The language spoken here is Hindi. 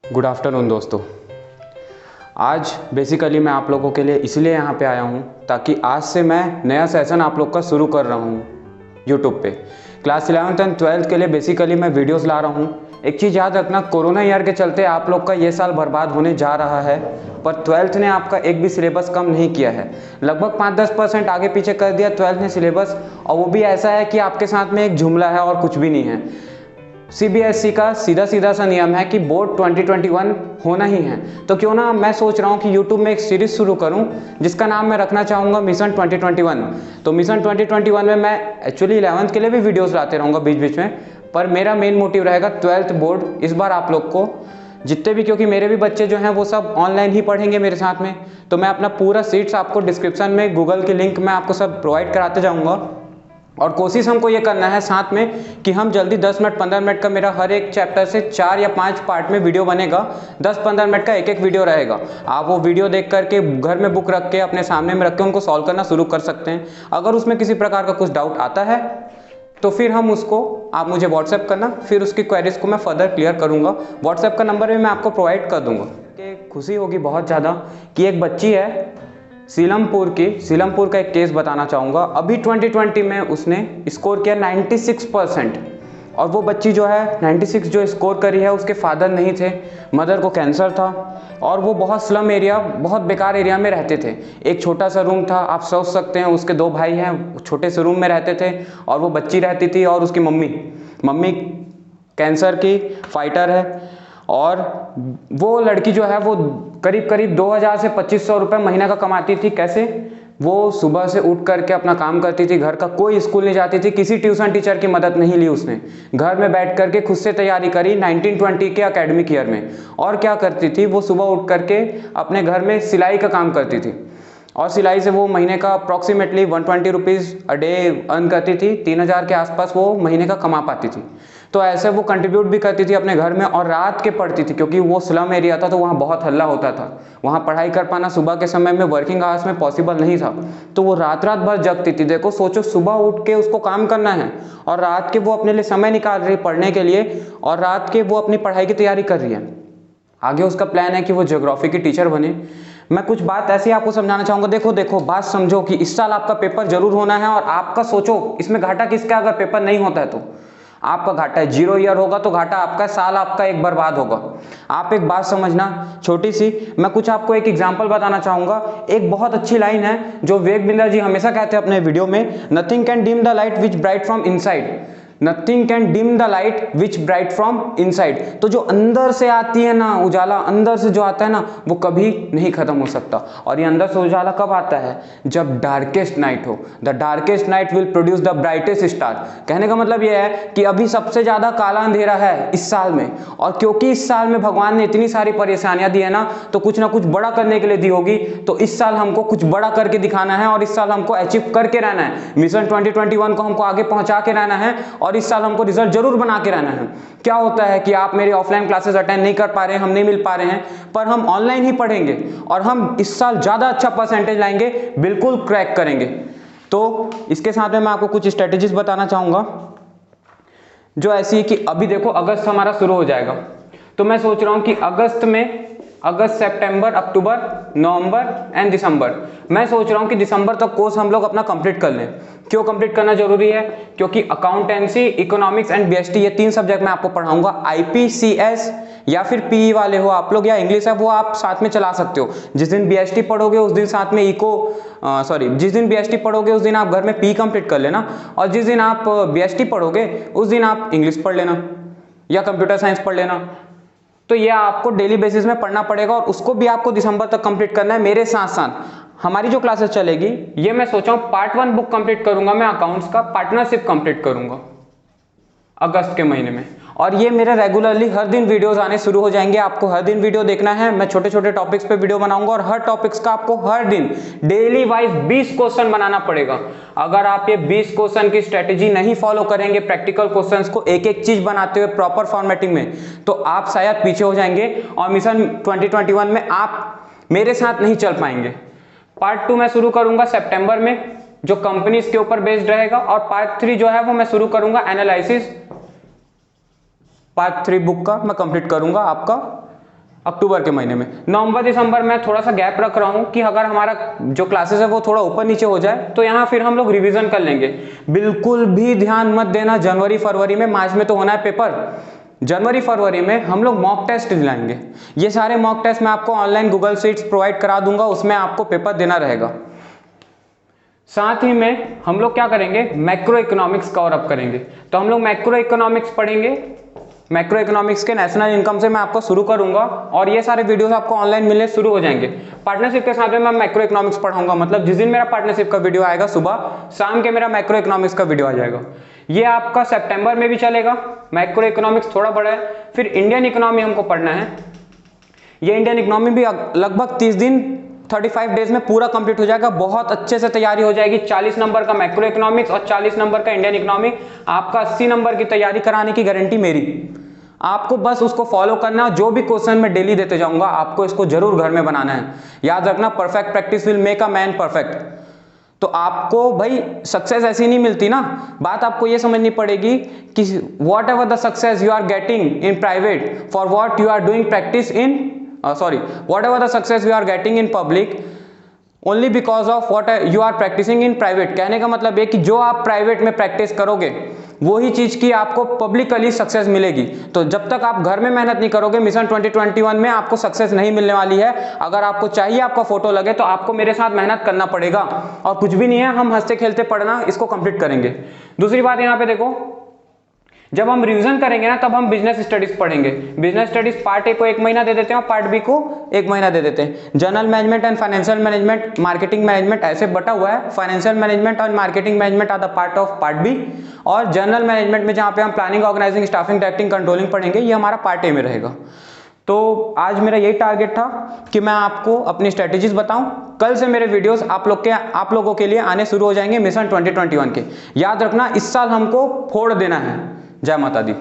गुड आफ्टरनून दोस्तों। आज बेसिकली मैं आप लोगों के लिए इसलिए यहाँ पे आया हूँ ताकि आज से मैं नया सेशन आप लोग का शुरू कर रहा हूँ यूट्यूब पे। क्लास 11th एंड 12th के लिए बेसिकली मैं वीडियोस ला रहा हूँ। एक चीज़ याद रखना, कोरोना ईयर के चलते आप लोग का ये साल बर्बाद होने जा रहा है, पर 12th ने आपका एक भी सिलेबस कम नहीं किया है। लगभग 5-10% आगे पीछे कर दिया 12th ने सिलेबस, और वो भी ऐसा है कि आपके साथ में एक जुमला है और कुछ भी नहीं है। सीबीएसई का सीधा सा नियम है कि बोर्ड 2021 होना ही है, तो क्यों ना मैं सोच रहा हूँ कि यूट्यूब में एक सीरीज शुरू करूँ जिसका नाम मैं रखना चाहूँगा मिशन 2021। तो मिशन 2021 में मैं एक्चुअली 11th के लिए भी वीडियोस लाते रहूँगा बीच बीच में, पर मेरा मेन मोटिव रहेगा 12th बोर्ड इस बार आप लोग को जितने भी, क्योंकि मेरे भी बच्चे जो हैं वो सब ऑनलाइन ही पढ़ेंगे मेरे साथ में, तो मैं अपना पूरा सीट्स आपको डिस्क्रिप्शन में गूगल की लिंक मैं आपको सब प्रोवाइड कराते जाऊँगा। और कोशिश हमको ये करना है साथ में कि हम जल्दी 10 मिनट 15 मिनट का मेरा हर एक चैप्टर से 4 या 5 पार्ट में वीडियो बनेगा। 10-15 मिनट का एक वीडियो रहेगा। आप वो वीडियो देख करके घर में बुक रख के अपने सामने में रख के उनको सॉल्व करना शुरू कर सकते हैं। अगर उसमें किसी प्रकार का कुछ डाउट आता है तो फिर हम उसको आप मुझे व्हाट्सएप करना, फिर उसकी क्वेरीज को मैं फर्दर क्लियर करूँगा। व्हाट्सएप का नंबर भी मैं आपको प्रोवाइड कर दूँगा। खुशी होगी बहुत ज़्यादा कि एक बच्ची है सीलमपुर का एक केस बताना चाहूँगा। अभी 2020 में उसने स्कोर किया 96%, और वो बच्ची जो है 96 जो स्कोर करी है उसके फादर नहीं थे, मदर को कैंसर था, और वो बहुत स्लम एरिया, बहुत बेकार एरिया में रहते थे। एक छोटा सा रूम था, आप सोच सकते हैं उसके 2 भाई हैं, छोटे से रूम में रहते थे, और वो बच्ची रहती थी और उसकी मम्मी कैंसर की फाइटर है। और वो लड़की जो है वो करीब 2000 से 2500 रुपये महीना का कमाती थी। कैसे? वो सुबह से उठ करके अपना काम करती थी, घर का कोई स्कूल नहीं जाती थी, किसी ट्यूशन टीचर की मदद नहीं ली उसने, घर में बैठ करके खुद से तैयारी करी 1920 के एकेडमिक ईयर में। और क्या करती थी वो, सुबह उठ करके अपने घर में सिलाई का काम करती थी, और सिलाई से वो महीने का approximately 120 rupees a day earn करती थी। 3000 के आसपास वो महीने का कमा पाती थी। तो ऐसे वो कंट्रीब्यूट भी करती थी अपने घर में, और रात के पढ़ती थी क्योंकि वो स्लम एरिया था तो वहाँ बहुत हल्ला होता था। वहाँ पढ़ाई कर पाना सुबह के समय में वर्किंग आवर्स में पॉसिबल नहीं था, तो वो रात भर जगती थी। देखो सोचो, सुबह उठ के उसको काम करना है और रात के वो अपने लिए समय निकाल रही है पढ़ने के लिए, और रात के वो अपनी पढ़ाई की तैयारी कर रही है। आगे उसका प्लान है कि वो ज्योग्राफी की टीचर बने। मैं कुछ बात ऐसी आपको समझाना चाहूँगा। देखो बात समझो कि इस साल आपका पेपर जरूर होना है, और आपका सोचो इसमें घाटा किसका, अगर पेपर नहीं होता है तो आपका घाटा है। 0 ईयर होगा तो घाटा आपका, साल आपका एक बर्बाद होगा। आप एक बात समझना छोटी सी, मैं कुछ आपको एक एग्जांपल बताना चाहूँगा। एक बहुत अच्छी लाइन है जो विवेक बिंद्रा जी हमेशा कहते हैं अपने वीडियो में, nothing can dim the light which bright from inside, nothing can dim the light which bright from inside. तो जो अंदर से आती है ना उजाला, अंदर से जो आता है ना, वो कभी नहीं खत्म हो सकता। और ये अंदर से उजाला कब आता है? जब डार्केस्ट नाइट हो। The darkest night will produce the brightest star. कहने का मतलब ये है कि अभी सबसे ज्यादा काला अंधेरा है इस साल में, और क्योंकि इस साल में भगवान ने इतनी सारी परेशानियां दी है ना, तो कुछ ना कुछ बड़ा करने के लिए दी होगी। तो इस साल हमको कुछ बड़ा करके दिखाना है, और इस साल हमको अचीव करके रहना है। मिशन 2021 को हमको आगे पहुंचा के रहना है, और इस साल हमको रिजल्ट जरूर बना के रहना है। क्या होता है कि आप मेरे ऑफलाइन क्लासेस अटेंड नहीं कर पा रहे हैं, हम नहीं मिल पा रहे हैं, पर हम ऑनलाइन ही पढ़ेंगे और हम इस साल ज्यादा अच्छा परसेंटेज लाएंगे, बिल्कुल क्रैक करेंगे। तो इसके साथ में मैं आपको कुछ स्ट्रेटेजीज बताना चाहूंगा जो ऐसी है कि अभी देखो अगस्त हमारा शुरू हो जाएगा, तो मैं सोच रहा हूं कि अगस्त, सितंबर, अक्टूबर, नवंबर एंड दिसंबर, मैं सोच रहा हूं कि दिसंबर तक कोर्स हम लोग अपना कंप्लीट कर लें। क्यों कंप्लीट करना जरूरी है? क्योंकि अकाउंटेंसी, इकोनॉमिक्स एंड बीएसटी, ये 3 सब्जेक्ट मैं आपको पढ़ाऊंगा। आईपीसीएस या फिर पीई वाले हो आप लोग, या इंग्लिश है वो आप साथ में चला सकते हो। जिस दिन बीएसटी पढ़ोगे उस दिन साथ में जिस दिन बीएसटी पढ़ोगे उस दिन आप घर में पी कंप्लीट कर लेना, और जिस दिन आप बीएसटी पढ़ोगे उस दिन आप इंग्लिश पढ़ लेना या कंप्यूटर साइंस पढ़ लेना। तो ये आपको डेली बेसिस में पढ़ना पड़ेगा, और उसको भी आपको दिसंबर तक कंप्लीट करना है। मेरे साथ साथ हमारी जो क्लासेस चलेगी, ये मैं सोचा हूं पार्ट 1 बुक कंप्लीट करूंगा मैं अकाउंट्स का, पार्टनरशिप कंप्लीट करूंगा अगस्त के महीने में, और ये मेरे रेगुलरली हर दिन वीडियोस आने शुरू हो जाएंगे। आपको हर दिन वीडियो देखना है। मैं छोटे छोटे टॉपिक्स पे वीडियो बनाऊंगा, और हर टॉपिक्स का आपको हर दिन डेली वाइज 20 क्वेश्चन बनाना पड़ेगा। अगर आप ये 20 क्वेश्चन की स्ट्रेटेजी नहीं फॉलो करेंगे, प्रैक्टिकल क्वेश्चंस को एक एक चीज बनाते हुए प्रॉपर फॉर्मेटिंग में, तो आप शायद पीछे हो जाएंगे और मिशन 2021 में आप मेरे साथ नहीं चल पाएंगे। पार्ट 2 मैं शुरू करूंगा सितंबर में, जो कंपनीज के ऊपर बेस्ड रहेगा, और पार्ट 3 जो है वो मैं शुरू करूंगा एनालिसिस। पार्ट 3 बुक का मैं कंप्लीट करूंगा आपका अक्टूबर के महीने में। नवंबर दिसंबर में थोड़ा सा गैप रख रहा हूं कि अगर हमारा जो क्लासेस है वो थोड़ा ऊपर नीचे हो जाए तो यहाँ फिर हम लोग रिवीजन कर लेंगे। बिल्कुल भी ध्यान मत देना जनवरी फरवरी में, मार्च में तो होना है पेपर, जनवरी फरवरी में हम लोग मॉक टेस्ट दिलाएंगे। ये सारे मॉक टेस्ट मैं आपको ऑनलाइन गूगल शीट्स प्रोवाइड करा दूंगा, उसमें आपको पेपर देना रहेगा। साथ ही में हम लोग क्या करेंगे, मैक्रो इकोनॉमिक्स कवर अप करेंगे। तो हम लोग मैक्रो इकोनॉमिक्स पढ़ेंगे। मैक्रो इकोनॉमिक्स के नेशनल इनकम से मैं आपको शुरू करूंगा और ये सारे वीडियोस आपको ऑनलाइन मिलने शुरू हो जाएंगे। पार्टनरशिप के साथ में मैं मैक्रो इकोनॉमिक्स पढ़ाऊंगा, मतलब जिस दिन मेरा पार्टनरशिप का वीडियो आएगा सुबह शाम के मेरा मैक्रो इकोनॉमिक्स का वीडियो आ जाएगा। ये आपका सितंबर में भी चलेगा। मैक्रो इकोनॉमिक्स थोड़ा बड़ा है। फिर इंडियन इकोनॉमी हमको पढ़ना है। ये इंडियन इकोनॉमी भी लगभग 30 दिन 35 डेज में पूरा कंप्लीट हो जाएगा। बहुत अच्छे से तैयारी हो जाएगी। 40 नंबर का मैक्रो इकोनॉमिक्स और 40 नंबर का इंडियन इकोनॉमी, आपका 80 नंबर की तैयारी कराने की गारंटी मेरी। आपको बस उसको फॉलो करना। जो भी क्वेश्चन मैं डेली देते जाऊंगा आपको इसको जरूर घर में बनाना है। याद रखना, perfect practice will make a man perfect. तो आपको भाई सक्सेस ऐसी नहीं मिलती ना। बात आपको ये समझनी पड़ेगी कि whatever the success you are getting in private, for what you are doing practice in whatever the success you are getting in public only because of what you are practicing in private। कहने का मतलब है कि जो आप प्राइवेट में प्रैक्टिस करोगे वही चीज की आपको पब्लिकली सक्सेस मिलेगी। तो जब तक आप घर में मेहनत नहीं करोगे मिशन 2021 में आपको सक्सेस नहीं मिलने वाली है। अगर आपको चाहिए आपका फोटो लगे तो आपको मेरे साथ मेहनत करना पड़ेगा और कुछ भी नहीं है, हम हंसते खेलते पढ़ना इसको कंप्लीट करेंगे। दूसरी बात यहाँ पे देखो, जब हम रिवीजन करेंगे ना तब हम बिजनेस स्टडीज पढ़ेंगे। बिजनेस स्टडीज पार्ट ए को 1 महीना दे देते हैं और पार्ट बी को 1 महीना दे देते हैं। General management and financial management, marketing management ऐसे बटा हुआ है। फाइनेंशियल मैनेजमेंट और marketing management are the part of part B. और जनरल मैनेजमेंट में जहाँ पे हम planning, organising, staffing, directing, controlling पढ़ेंगे, ये हमारा पार्ट ए में रहेगा। तो आज मेरा यही टारगेट था कि मैं आपको अपनी स्ट्रेटेजीज बताऊं। कल से मेरे वीडियोस आप लोगों के लिए आने शुरू हो जाएंगे मिशन 2021 के। याद रखना, इस साल हमको फोड़ देना है। जय माता दी।